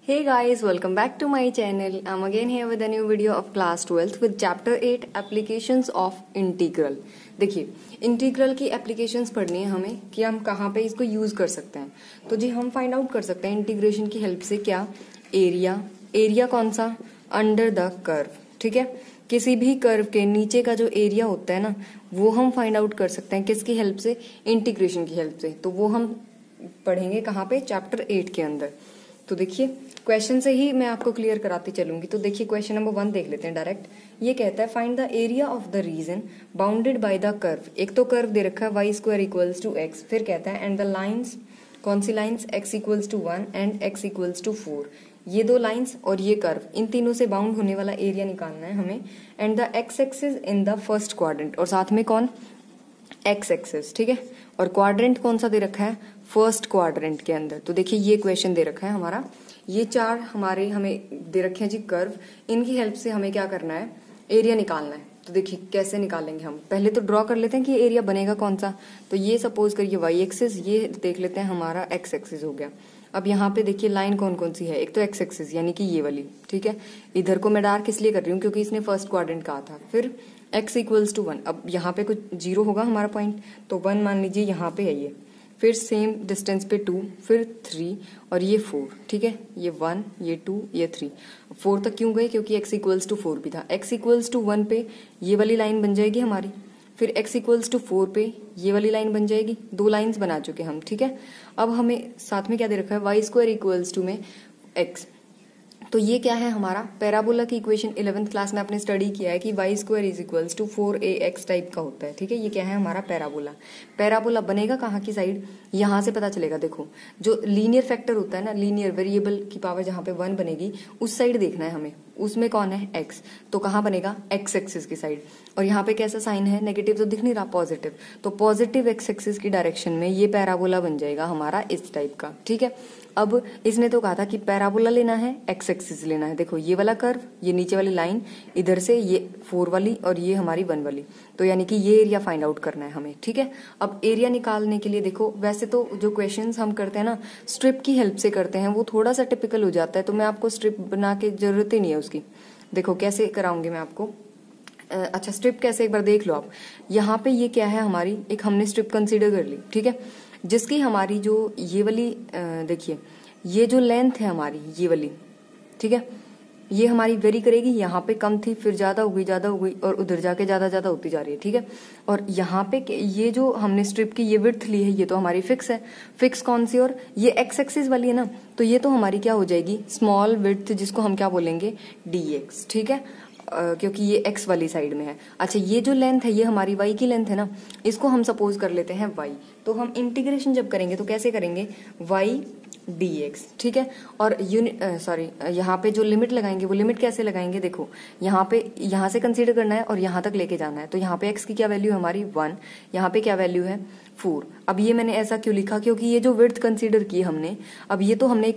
Hey guys, welcome back to my channel. I'm again here with a new video of class 12th with chapter 8 applications of integral. देखिए integral की applications पढ़नी है हमें कि हम कहाँ पे इसको यूज कर सकते हैं। तो जी हम फाइंड आउट कर सकते हैं इंटीग्रेशन की हेल्प से क्या एरिया कौन सा अंडर द कर्व, ठीक है। किसी भी कर्व के नीचे का जो एरिया होता है ना वो हम फाइंड आउट कर सकते हैं किसकी हेल्प से, इंटीग्रेशन की हेल्प से। तो वो हम पढ़ेंगे कहाँ पे, चैप्टर 8 के अंदर। तो देखिए क्वेश्चन से ही मैं आपको क्लियर कराती चलूंगी। तो देखिए क्वेश्चन नंबर 1 देख लेते हैं डायरेक्ट। ये कहता है find the area of the region bounded by the curve. एक तो कर्व दे रखा है y square equals to x, फिर कहता है एंड द लाइंस, कौन सी lines, x equals to 1 and x equals to 4। ये दो लाइंस और ये कर्व, इन तीनों से बाउंड होने वाला एरिया निकालना है हमें। And the x axis in the first quadrant, और साथ में कौन, x एक्सिस, ठीक है। और क्वाड्रेंट कौन सा दे रखा है, फर्स्ट क्वाड्रेंट के अंदर। तो देखिए ये क्वेश्चन दे रखा है हमारा, ये चार हमारे हमें दे रखे हैं जी कर्व, इनकी हेल्प से हमें क्या करना है, एरिया निकालना है। तो देखिए कैसे निकालेंगे हम, पहले तो ड्रॉ कर लेते हैं कि एरिया बनेगा कौन सा। तो ये सपोज करिए y एक्सिस, ये देख लेते हैं हमारा x एक्सिस हो गया। अब यहाँ पे देखिए लाइन कौन कौन सी है, एक तो x एक्सिस यानी कि ये वाली, ठीक है। इधर को मैं डार्क इसलिए कर रही हूँ क्योंकि इसने फर्स्ट क्वाड्रेंट कहा था। फिर x इक्वल्स टू 1, अब यहाँ पे कुछ 0 होगा हमारा पॉइंट, तो 1 मान लीजिए यहाँ पे है ये। फिर सेम डिस्टेंस पे 2, फिर 3 और ये 4, ठीक है। ये 1, ये 2, ये 3, 4 तक क्यों गए, क्योंकि x इक्वल्स टू 4 भी था। x इक्वल्स टू 1 पे ये वाली लाइन बन जाएगी हमारी, फिर x इक्वल्स टू 4 पे ये वाली लाइन बन जाएगी। दो लाइंस बना चुके हम, ठीक है। अब हमें साथ में क्या दे रखा है, y स्क्वायर इक्वल्स टू में x। तो ये क्या है हमारा पैराबोला की इक्वेशन 11th क्लास में आपने स्टडी किया है कि y square is equals to 4ax type का होता है, ठीक है। ये क्या है हमारा पैराबोला। पैराबोला बनेगा कहाँ की साइड, यहाँ से पता चलेगा। देखो जो लीनियर फैक्टर होता है ना, लीनियर वेरिएबल की पावर जहाँ पे 1 बनेगी उस साइड देखना है हमें, उसमें कौन है x। तो कहाँ बनेगा, x एक्सिस की साइड। और यहाँ पे कैसा साइन है, नेगेटिव तो दिख नहीं रहा, पॉजिटिव। तो पॉजिटिव x एक्सिस की डायरेक्शन में ये पैराबोला बन जाएगा हमारा इस टाइप का, ठीक है। अब इसने तो कहा था कि पैराबोला लेना है, x एक्सिस लेना है। देखो ये वाला कर्व, ये नीचे वाली लाइन, इधर से ये 4 वाली और ये हमारी 1 वाली। तो यानी कि ये एरिया फाइंड आउट करना है हमें, ठीक है। अब एरिया निकालने के लिए देखो, वैसे तो जो क्वेश्चंस हम करते हैं ना स्ट्रिप की हेल्प से करते हैं, वो थोड़ा सा टिपिकल हो जाता है। तो मैं आपको स्ट्रिप बना के जरूरत ही नहीं है उसकी। देखो कैसे कराऊंगी मैं आपको। अच्छा स्ट्रिप कैसे, एक बार देख लो आप। यहाँ पे ये क्या है हमारी, एक हमने स्ट्रिप कंसीडर कर ली, ठीक है। जिसकी हमारी जो ये वाली देखिए ये जो लेंथ है हमारी ये वाली, ठीक है, ये हमारी वेरी करेगी। यहाँ पे कम थी, फिर ज्यादा हो गई और उधर जाके ज्यादा होती जा रही है, ठीक है। और यहाँ पे ये जो हमने स्ट्रिप की ये विड्थ ली है, ये तो हमारी फिक्स है। फिक्स कौन सी, और ये एक्स एक्सिस वाली है ना, तो ये तो हमारी क्या हो जाएगी, स्मॉल विड्थ, जिसको हम क्या बोलेंगे, dx, ठीक है। क्योंकि ये x वाली साइड में है। अच्छा ये जो लेंथ है ये हमारी y की लेंथ है ना, इसको हम सपोज कर लेते हैं y। तो हम इंटीग्रेशन जब करेंगे तो कैसे करेंगे, y dx, ठीक है। और यहाँ पे जो लिमिट लगाएंगे वो लिमिट कैसे लगाएंगे, देखो यहाँ से कंसीडर करना है और यहाँ तक लेके जाना है। तो यहाँ पे x की क्या वैल्यू है हमारी 1, यहाँ पे क्या वैल्यू है 4। अब ये मैंने ऐसा क्यों लिखा, क्योंकि ये जो विड्थ कंसीडर की हमने, अब ये तो हमने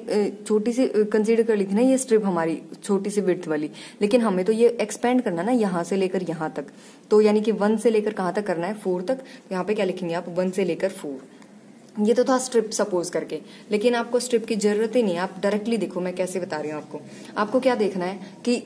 छोटी सी कंसीडर कर ली थी ना ये स्ट्रिप हमारी छोटी सी विड्थ वाली, लेकिन हमें तो ये एक्सपेंड करना ना यहाँ से लेकर यहाँ तक। तो यानी कि 1 से लेकर कहाँ तक करना है, 4 तक। तो यहाँ पे क्या लिखेंगे आप, 1 से लेकर 4। ये तो था स्ट्रिप सपोज करके, लेकिन आपको स्ट्रिप की जरूरत ही नहीं है। आप डायरेक्टली देखो मैं कैसे बता रही हूँ आपको। आपको क्या देखना है कि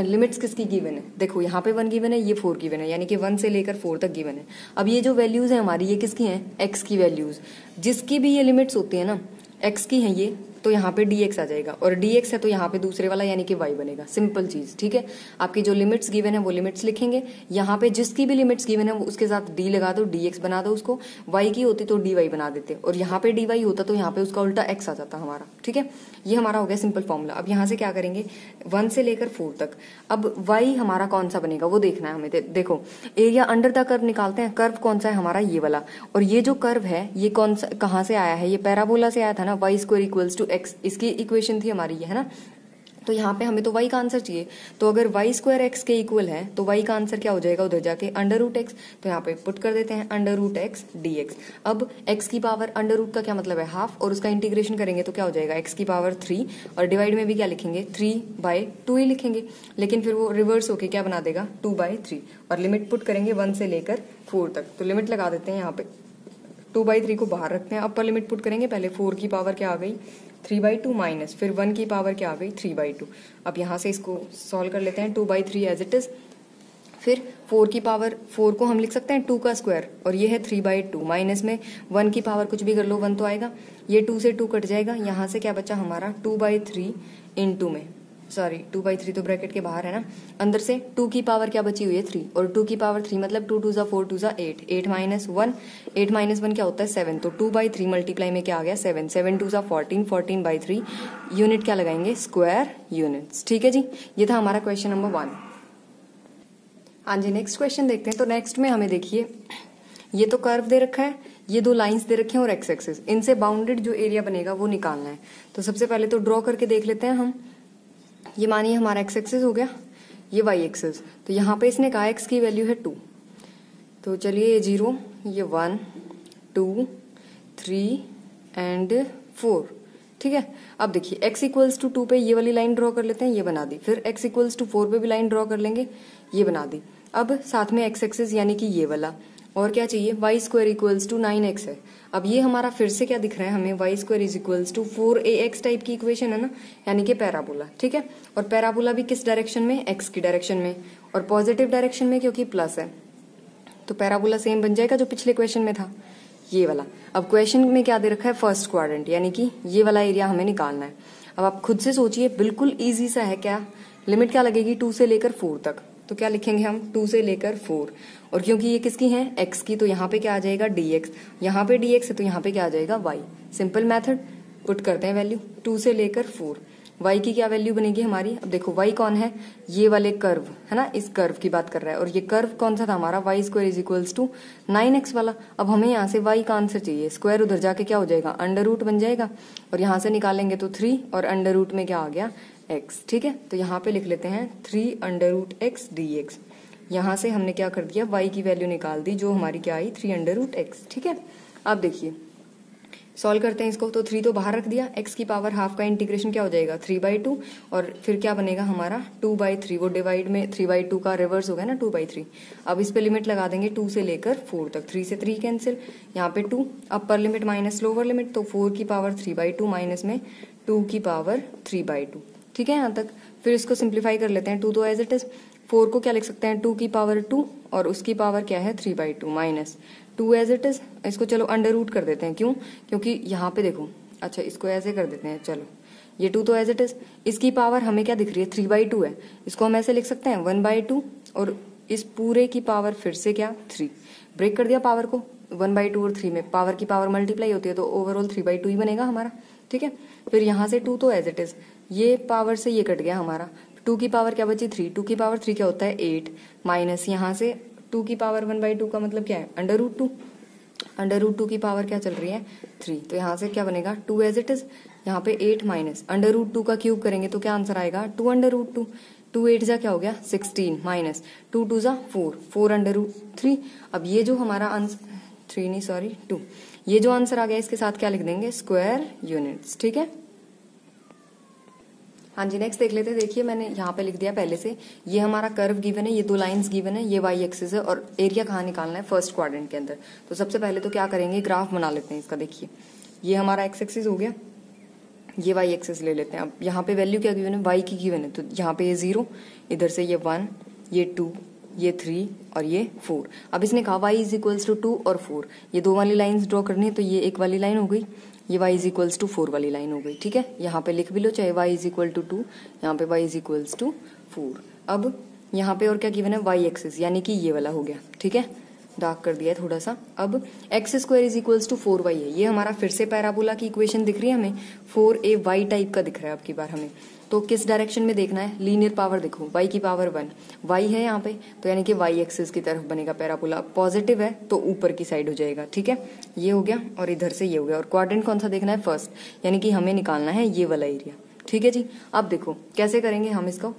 लिमिट्स किसकी गिवन है। देखो यहाँ पे 1 गिवन है, ये 4 गिवन है, यानी कि 1 से लेकर 4 तक गिवन है। अब ये जो वैल्यूज है हमारी, ये किसकी हैं, x की वैल्यूज। जिसकी भी ये लिमिट्स होती है ना, x की है ये, तो यहाँ पे dx आ जाएगा। और dx है तो यहाँ पे दूसरे वाला यानी कि y बनेगा। सिंपल चीज, ठीक है। आपकी जो लिमिट्स गिवन है वो लिमिट्स लिखेंगे, यहाँ पे जिसकी भी लिमिट्स गिवन है वो उसके साथ d लगा दो, dx बना दो उसको। y की होती तो dy बना देते, और यहाँ पे dy होता तो यहाँ पे उसका उल्टा x आ जाता हमारा, ठीक है। ये हमारा हो गया सिंपल फॉर्मूला। अब यहाँ से क्या करेंगे, 1 से लेकर 4 तक। अब y हमारा कौन सा बनेगा वो देखना है हमें। देखो एरिया अंडर द कर्व निकालते हैं। कर्व कौन सा है हमारा, ये वाला। और ये जो कर्व है ये कौन सा, कहाँ से आया है, ये पैराबोला से आया था ना, y square equals to x, इसकी इक्वेशन थी हमारी ये, है ना। तो यहाँ पे हमें तो y का आंसर चाहिए। तो अगर y स्क्वायर x के इक्वल है तो y का आंसर क्या हो जाएगा, उधर जाके अंडर रूट x। तो यहाँ पे पुट कर देते हैं अंडर रूट x dx। अब x की पावर अंडर रूट का क्या मतलब है, हाफ, और उसका इंटीग्रेशन करेंगे तो क्या हो जाएगा, x की पावर 3। और डिवाइड में भी क्या लिखेंगे, 3/2 ही लिखेंगे, लेकिन फिर वो रिवर्स होके क्या बना देगा, 2/3। और लिमिट पुट करेंगे 1 से लेकर 4 तक। तो लिमिट लगा देते हैं यहाँ पे, 2/3 को बाहर रखते हैं, अपर लिमिट पुट करेंगे। पहले 4 की पावर क्या आ गई 3/2 माइनस फिर 1 की पावर क्या आ गई 3/2। अब यहाँ से इसको सॉल्व कर लेते हैं 2/3 एज इट इज। फिर 4 की पावर 4 को हम लिख सकते हैं 2 का स्क्वायर और ये है 3/2 माइनस में 1 की पावर कुछ भी कर लो 1 तो आएगा, ये 2 से 2 कट जाएगा, यहाँ से क्या बचा हमारा 2/3 इंटू में 2/3 तो ब्रैकेट के बाहर है ना, अंदर से 2 की पावर क्या बची हुई है 3 और 2 की पावर 3 मतलब 2 2 ज़ा 4 2 ज़ा 8, 8 माइनस 1, 8 माइनस 1 क्या होता है 7, तो 2/3 मल्टीप्लाई में क्या आ गया 7, 7 2 ज़ा 14, 14/3 यूनिट क्या लगाएंगे स्क्वायर यूनिट्स। ठीक है जी, ये था हमारा क्वेश्चन नंबर 1। हाँ जी, नेक्स्ट क्वेश्चन देखते हैं। तो नेक्स्ट में हमें देखिए ये तो कर्व दे रखा है, ये दो लाइंस दे रखे हैं और एक्स एक्सिस, इनसे बाउंडेड जो एरिया बनेगा वो निकालना है। तो सबसे पहले तो ड्रॉ करके देख लेते हैं हम। ये मानिए हमारा एक्स एक्सिस हो गया, ये वाई एक्सिस, तो यहाँ पे इसने कहा एक्स की वैल्यू है 2, तो चलिए ये 0, ये 1 2 3 एंड 4। ठीक है, अब देखिए x इक्वल्स टू 2 पे ये वाली लाइन ड्रॉ कर लेते हैं, ये बना दी। फिर x इक्वल्स टू 4 पे भी लाइन ड्रॉ कर लेंगे, ये बना दी। अब साथ में x एक्सिस यानी कि ये वाला, और क्या चाहिए Y square equals to 9x है। अब ये हमारा फिर से क्या दिख रहा है हमें, y square is equals to 4ax type की इक्वेशन है ना, यानी कि पैराबोला। ठीक है, और पैराबोला भी किस डायरेक्शन में, x की डायरेक्शन में, और पॉजिटिव डायरेक्शन में क्योंकि प्लस है, तो पैराबोला सेम बन जाएगा जो पिछले क्वेश्चन में था, ये वाला। अब क्वेश्चन में क्या दे रखा है फर्स्ट क्वाड्रेंट, यानी कि ये वाला एरिया हमें निकालना है। अब आप खुद से सोचिए, बिल्कुल इजी सा है। क्या लिमिट क्या लगेगी 2 से लेकर 4 तक, तो क्या लिखेंगे हम 2 से लेकर 4, और क्योंकि ये किसकी है x की, तो यहाँ पे क्या आ जाएगा dx, यहाँ पे dx है तो यहाँ पे क्या आ जाएगा y। सिंपल मेथड, पुट करते हैं वैल्यू 2 से लेकर 4, y की क्या वैल्यू बनेगी हमारी। अब देखो y कौन है, ये वाले कर्व है ना, इस कर्व की बात कर रहा है, और ये कर्व कौन सा था हमारा y square is equals to 9x वाला। अब हमें यहाँ से y का आंसर चाहिए, स्क्वायर उधर जाके क्या हो जाएगा अंडर रूट बन जाएगा, और यहाँ से निकालेंगे तो 3 और अंडर रूट में क्या आ गया x। ठीक है, तो यहाँ पे लिख लेते हैं 3 अंडर रूट x dx। यहाँ से हमने क्या कर दिया y की वैल्यू निकाल दी जो हमारी क्या आई 3 अंडर रूट x। ठीक है, अब देखिए सॉल्व करते हैं इसको, तो 3 तो बाहर रख दिया, x की पावर हाफ का इंटीग्रेशन क्या हो जाएगा 3/2, और फिर क्या बनेगा हमारा 2/3, वो डिवाइड में 3/2 का रिवर्स हो गया ना 2/3। अब इस पे लिमिट लगा देंगे 2 से लेकर 4 तक, 3 से 3 कैंसिल, यहाँ पे 2, upper limit minus lower limit, तो 4 की पावर 3/2 माइनस में 2 की पावर 3/2। ठीक है यहाँ तक, फिर इसको सिंप्लीफाई कर लेते हैं, 2 तो एज इट इज, 4 को क्या लिख सकते हैं 2 की पावर 2 और उसकी पावर क्या है 3/2 माइनस 2 एज इट इज। इसको चलो अंडर रूट कर देते हैं, क्यों, क्योंकि यहाँ पे देखो, अच्छा इसको ऐसे कर देते हैं, चलो ये 2 तो एज इट इज, इसकी पावर हमें क्या दिख रही है 3/2 है, इसको हम ऐसे लिख सकते हैं 1/2, और इस पूरे की पावर फिर से क्या 3, ब्रेक कर दिया पावर को, 1/2 और 3 में पावर की पावर मल्टीप्लाई होती है तो ओवरऑल 3/2 ही बनेगा हमारा। ठीक है, फिर यहाँ से 2 तो एज इट इज, ये पावर से ये कट गया हमारा, 2 की पावर क्या बची 3, 2 की पावर 3 क्या होता है 8, माइनस यहाँ से 2 की पावर 1/2 का मतलब क्या है अंडर रूट 2, अंडर रूट 2 की पावर क्या चल रही है 3, तो यहाँ से क्या बनेगा 2 एज इट इज, यहाँ पे 8 माइनस अंडर रूट 2 का क्यूब करेंगे तो क्या आंसर आएगा 2 अंडर रूट 2, 2 8 जा क्या हो गया 16 माइनस 2 2 जा 4, 4 अंडर रूट 3। अब ये जो हमारा आंसर 3 नहीं सॉरी 2, ये जो आंसर आ गया इसके साथ क्या लिख देंगे स्क्वायर यूनिट्स। ठीक है, हाँ जी नेक्स्ट देख लेते हैं। देखिए मैंने यहाँ पे लिख दिया पहले से, ये हमारा कर्व गिवन है, ये दो लाइंस गिवन है, ये वाई एक्सिस है, और एरिया कहाँ निकालना है फर्स्ट क्वाड्रेंट के अंदर। तो सबसे पहले तो क्या करेंगे ग्राफ बना लेते हैं इसका। देखिए ये हमारा एक्स एक्सिस हो गया, ये वाई एक्सिस ले लेते हैं। अब यहाँ पे वैल्यू क्या गिवन है वाई की गिवन है, तो यहाँ पे ये 0, इधर से ये 1, ये 2, ये 3 और ये 4। अब इसने कहा y इज इक्वल्स टू 2 और 4, ये दो वाली लाइंस ड्रॉ करनी है, तो ये एक वाली लाइन हो गई, ये y इज इक्वल्स टू 4 वाली लाइन हो गई। ठीक है, यहाँ पे लिख भी लो चाहे y इज इक्वल टू 2, यहाँ पे y इज इक्वल्स टू 4। अब यहाँ पे और क्या गिवन है y एक्सिस, यानी कि ये वाला हो गया। ठीक है, डार्क कर दिया है थोड़ा सा। अब x square is equals to 4y है, ये हमारा फिर से पैराबोला की इक्वेशन दिख रही है हमें, 4ay टाइप का दिख रहा है अब की बार हमें। तो किस डायरेक्शन में देखना है, लीनियर पावर देखो, y की पावर 1, y है यहाँ पे, तो यानी कि y एक्सिस की तरफ बनेगा पैराबोला, पॉजिटिव है तो ऊपर की साइड हो जाएगा। ठीक है, ये हो गया और इधर से ये हो गया, और क्वाड्रेंट कौन सा देखना है फर्स्ट, यानी कि हमें निकालना है ये वाला एरिया। ठीक है जी, अब देखो कैसे करेंगे हम इसको।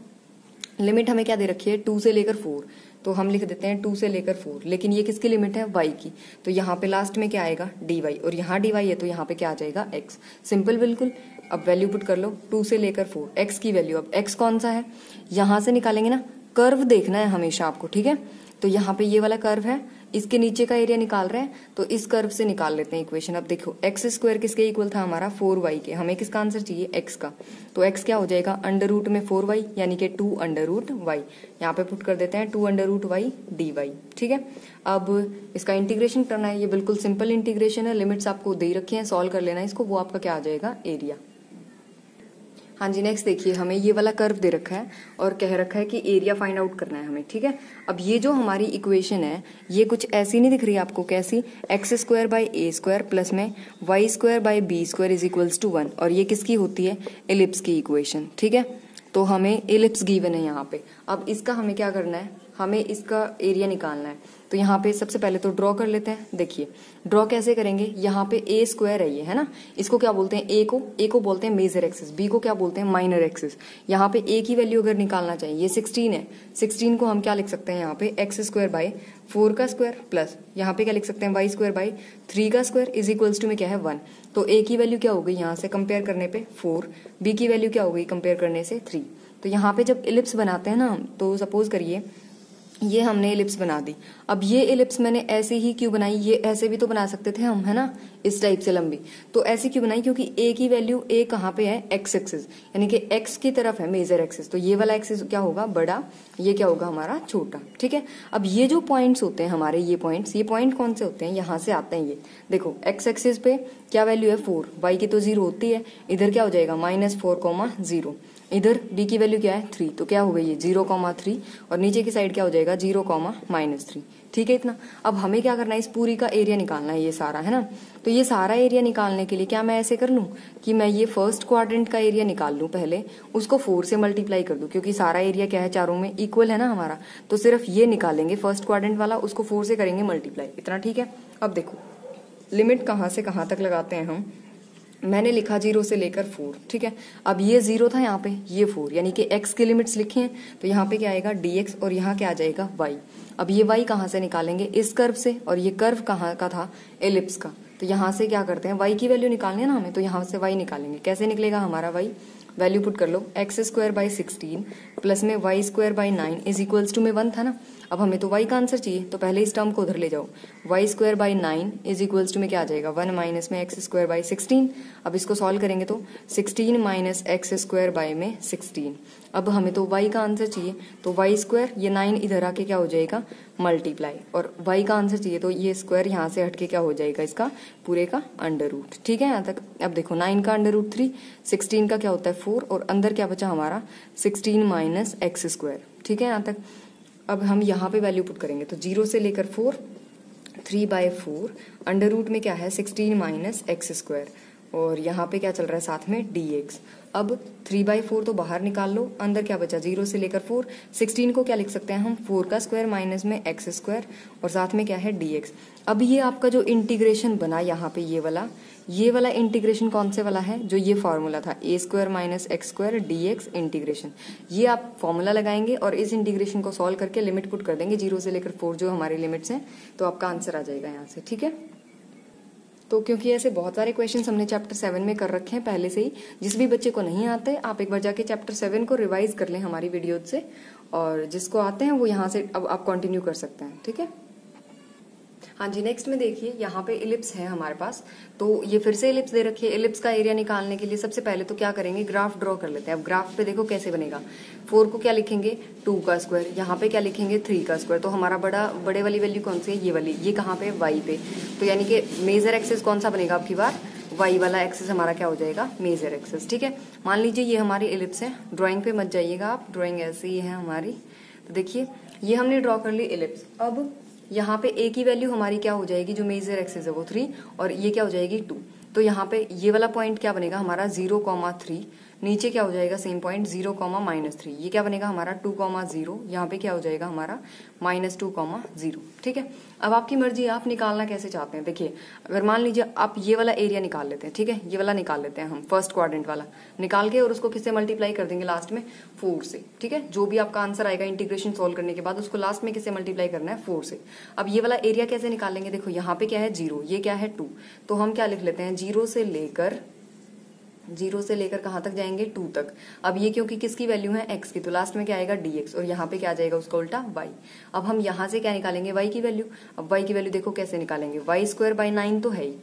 लिमिट हमें क्या दे रखी है 2 से लेकर 4, तो हम लिख देते हैं 2 से लेकर 4, लेकिन ये किसकी लिमिट है y की, तो यहाँ पे लास्ट में क्या आएगा dy, और यहाँ dy है तो यहाँ पे क्या आ जाएगा x। सिंपल बिल्कुल। अब वैल्यू पुट कर लो 2 से लेकर 4, x की वैल्यू, अब x कौन सा है यहाँ से निकालेंगे ना, कर्व देखना है हमेशा आपको। ठीक है, तो यहाँ पे ये वाला कर्व है, इसके नीचे का एरिया निकाल रहे हैं तो इस कर्व से निकाल लेते हैं इक्वेशन। अब देखो एक्स स्क्वायर किसके इक्वल था हमारा 4y के, हमें किसका आंसर चाहिए x का, तो x क्या हो जाएगा अंडर रूट में 4y यानी कि 2 अंडर रूट y, यहाँ पे पुट कर देते हैं 2 अंडर रूट y dy। ठीक है, अब इसका इंटीग्रेशन करना है, ये बिल्कुल सिंपल इंटीग्रेशन है, लिमिट्स आपको दे रखी हैं, सॉल्व कर लेना है इसको, वो आपका क्या आ जाएगा एरिया। हाँ जी, नेक्स्ट देखिए हमें ये वाला कर्व दे रखा है और कह रखा है कि एरिया फाइंड आउट करना है हमें। ठीक है, अब ये जो हमारी इक्वेशन है ये कुछ ऐसी नहीं दिख रही है आपको, कैसी, X square by A square plus में Y square by B square is equals to 1, और ये किसकी होती है, एलिप्स की इक्वेशन। ठीक है, तो हमें एलिप्स गिवन है यहाँ पे। अब इसका हमें क्या करना है, हमें इसका एरिया निकालना है। तो यहाँ पे सबसे पहले तो ड्रॉ कर लेते हैं। देखिए ड्रॉ कैसे करेंगे, यहाँ पे ए स्क्वायर है ये, है ना, इसको क्या बोलते हैं, ए को बोलते हैं मेजर एक्सिस, बी को क्या बोलते हैं माइनर एक्सिस। यहाँ पे ए की वैल्यू अगर निकालना चाहिए, ये 16 है, 16 को हम क्या लिख सकते हैं यहाँ पे एक्स स्क्वायर बाई 4 का स्क्वायर प्लस यहाँ पे क्या लिख सकते हैं वाई स्क्वायर बाई 3 का स्क्वायर इज इक्वल्स टू में क्या है 1। तो ए की वैल्यू क्या हो गई यहाँ से कंपेयर करने पे 4, बी की वैल्यू क्या हो गई कंपेयर करने से 3। तो यहाँ पे जब इलिप्स बनाते हैं ना, तो सपोज करिए ये हमने एलिप्स बना दी। अब ये एलिप्स मैंने ऐसे ही क्यों बनाई, ये ऐसे भी तो बना सकते थे हम, है ना, इस टाइप से लंबी, तो ऐसे क्यों बनाई, क्योंकि ए की वैल्यू, ए कहाँ पे है, एक्स एक्सिस, यानी कि एक्स की तरफ है मेजर एक्सिस, तो ये वाला एक्सिस क्या होगा बड़ा, ये क्या होगा हमारा छोटा। ठीक है, अब ये जो पॉइंट्स होते हैं हमारे, ये पॉइंट कौन से होते हैं, यहाँ से आते हैं ये, देखो एक्स एक्सिस पे क्या वैल्यू है 4, वाई की तो 0 होती है, इधर क्या हो जाएगा -4,0, इधर बी की वैल्यू क्या है 3, तो क्या हो गई ये 0,3, और नीचे की साइड क्या हो जाएगा 0,-3। ठीक है इतना। अब हमें क्या करना है, इस पूरी का एरिया निकालना है, ये सारा, है ना। तो ये सारा एरिया निकालने के लिए क्या मैं ऐसे कर लूं कि मैं ये फर्स्ट क्वाड्रेंट का एरिया निकाल लूं पहले, उसको 4 से मल्टीप्लाई कर दूं, क्योंकि सारा एरिया क्या है चारों में इक्वल है ना हमारा, तो सिर्फ ये निकालेंगे फर्स्ट क्वाड्रेंट वाला, उसको 4 से करेंगे मल्टीप्लाई, इतना। ठीक है, अब देखो लिमिट कहाँ से कहाँ तक लगाते हैं हम, मैंने लिखा 0 से लेकर 4। ठीक है, अब ये 0 था यहाँ पे, ये 4, यानी कि x की लिमिट्स लिखी हैं, तो यहाँ पे क्या आएगा dx, और यहाँ क्या आ जाएगा y। अब ये y कहाँ से निकालेंगे, इस कर्व से, और ये कर्व कहाँ का था, एलिप्स का, तो यहाँ से क्या करते हैं y की वैल्यू निकालनी है ना हमें, तो यहाँ से y निकालेंगे। कैसे निकलेगा हमारा y, वैल्यू पुट कर लो, एक्स स्क्वायर बाई 16 प्लस में Y square by 9 is equals to में 1 था ना। अब हमें तो y का आंसर चाहिए, तो पहले इस टर्म को उधर ले जाओ, y square by 9 is equals to में क्या आ जाएगा 1 माइनस में एक्स स्क्वायर बाई 16। अब इसको सॉल्व करेंगे तो 16 माइनस एक्स स्क्वायर बाई में 16। अब हमें तो y का आंसर चाहिए, तो वाई स्क्वायर, ये 9 इधर आके क्या हो जाएगा मल्टीप्लाई, और y का आंसर चाहिए, तो ये स्क्वायर यहाँ से हटके क्या हो जाएगा इसका पूरे का अंडर रूट। ठीक है यहाँ तक। अब देखो 9 का अंडर रूट 3, 16 का क्या होता है 4, और अंदर क्या बचा हमारा 16 माइनस एक्स स्क्वायर। ठीक है यहाँ तक। अब हम यहाँ पे वैल्यू पुट करेंगे, तो 0 से लेकर 4, 3/4 अंडर रूट में क्या है 16 माइनस एक्स स्क्वायर, और यहाँ पे क्या चल रहा है साथ में dx। अब 3/4 तो बाहर निकाल लो, अंदर क्या बचा 0 से लेकर 4, 16 को क्या लिख सकते हैं हम 4 का स्क्वायर माइनस में एक्स स्क्वायर, और साथ में क्या है dx। अब ये आपका जो इंटीग्रेशन बना यहाँ पे ये वाला इंटीग्रेशन कौन से वाला है, जो ये फॉर्मूला था a square minus x square dx integration, ये आप फॉर्मूला लगाएंगे और इस इंटीग्रेशन को सॉल्व करके लिमिट पुट कर देंगे 0 से लेकर 4 जो हमारी लिमिट्स हैं, तो आपका आंसर आ जाएगा यहाँ से। ठीक है, तो क्योंकि ऐसे बहुत सारे क्वेश्चंस हमने चैप्टर 7 में कर रखे हैं पहले से ही, जिस भी बच्चे को नहीं आते आप एक बार जाके चैप्टर 7 को रिवाइज कर लें हमारी वीडियो से, और जिसको आते हैं वो यहाँ से अब आप कंटिन्यू कर सकते हैं। ठीक है, हाँ जी। नेक्स्ट में देखिए यहाँ पे इलिप्स है हमारे पास, तो ये फिर से इलिप्स दे रखी है। इलिप्स का एरिया निकालने के लिए सबसे पहले तो क्या करेंगे, ग्राफ ड्रॉ कर लेते हैं। अब ग्राफ पे देखो कैसे बनेगा, 4 को क्या लिखेंगे 2 का स्क्वायर, यहाँ पे क्या लिखेंगे 3 का स्क्वायर, तो हमारा बड़े वाली वैल्यू कौन सी है, ये वाली, ये कहाँ पे वाई पे, तो यानी कि मेजर एक्सिस कौन सा बनेगा आपकी बार, वाई वाला एक्सिस हमारा क्या हो जाएगा मेजर एक्सिस। ठीक है, मान लीजिए ये हमारी इलिप्स है, ड्राइंग पे मत जाइएगा आप, ड्राइंग ऐसे ही है हमारी। तो देखिए ये हमने ड्रॉ कर ली इलिप्स। अब यहाँ पे a की वैल्यू हमारी क्या हो जाएगी, जो मेजर एक्सिस है वो 3, और ये क्या हो जाएगी 2, तो यहाँ पे ये वाला पॉइंट क्या बनेगा हमारा 0,3, नीचे क्या हो जाएगा सेम पॉइंट 0,-3, ये क्या बनेगा हमारा 2,0, यहाँ पे क्या हो जाएगा हमारा -2,0। ठीक है, अब आपकी मर्जी, आप निकालना कैसे चाहते हैं। देखिए अगर मान लीजिए आप ये वाला एरिया निकाल लेते हैं, ठीक है, ये वाला निकाल लेते हैं हम फर्स्ट क्वाड्रेंट वाला निकाल के, और उसको किससे मल्टीप्लाई कर देंगे लास्ट में 4 से। ठीक है, जो भी आपका आंसर आएगा इंटीग्रेशन सोल्व करने के बाद उसको लास्ट में किससे मल्टीप्लाई करना है 4 से। अब ये वाला एरिया कैसे निकालेंगे, देखो यहाँ पे क्या है 0, ये क्या है 2, तो हम क्या लिख लेते हैं 0 से लेकर 0 से लेकर कहाँ तक जाएंगे 2 तक। अब ये क्योंकि किसकी वैल्यू है x की, तो लास्ट में क्या आएगा dx, और यहाँ पे क्या आ जाएगा उसका उल्टा y। अब हम यहाँ से क्या निकालेंगे y की वैल्यू। अब y की वैल्यू देखो कैसे निकालेंगे, y²/9 तो है ही,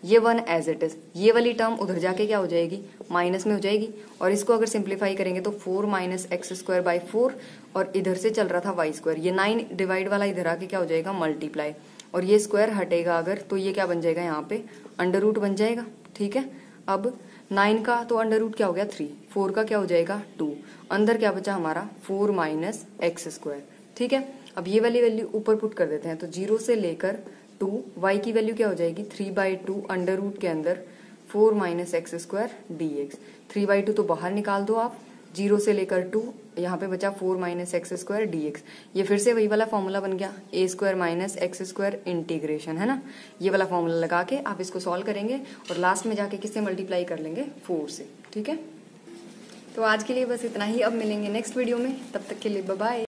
ये 1 एज इट इज, ये वाली टर्म उधर जाके क्या हो जाएगी माइनस में हो जाएगी, और इसको अगर सिंप्लीफाई करेंगे तो 4 - x²/4, और इधर से चल रहा था y², ये 9 डिवाइड वाला इधर आके क्या हो जाएगा मल्टीप्लाई, और ये स्क्वायर हटेगा अगर तो ये क्या बन जाएगा यहाँ पे अंडर रूट बन जाएगा। ठीक है, अब 9 का तो अंडर रूट क्या हो गया 3, 4 का क्या हो जाएगा 2, अंदर क्या बचा हमारा 4 - x²। ठीक है, अब ये वाली वैल्यू ऊपर पुट कर देते हैं, तो 0 से लेकर 2, y की वैल्यू क्या हो जाएगी 3/2 अंडर रूट के अंदर 4 - x² dx। 3/2 तो बाहर निकाल दो आप, 0 से लेकर 2, यहाँ पे बचा 4 - x² dx। ये फिर से वही वाला फॉर्मूला बन गया a² - x² इंटीग्रेशन, है ना। ये वाला फॉर्मूला लगा के आप इसको सॉल्व करेंगे और लास्ट में जाके किससे मल्टीप्लाई कर लेंगे 4 से। ठीक है, तो आज के लिए बस इतना ही, अब मिलेंगे नेक्स्ट वीडियो में, तब तक के लिए बाय बाय।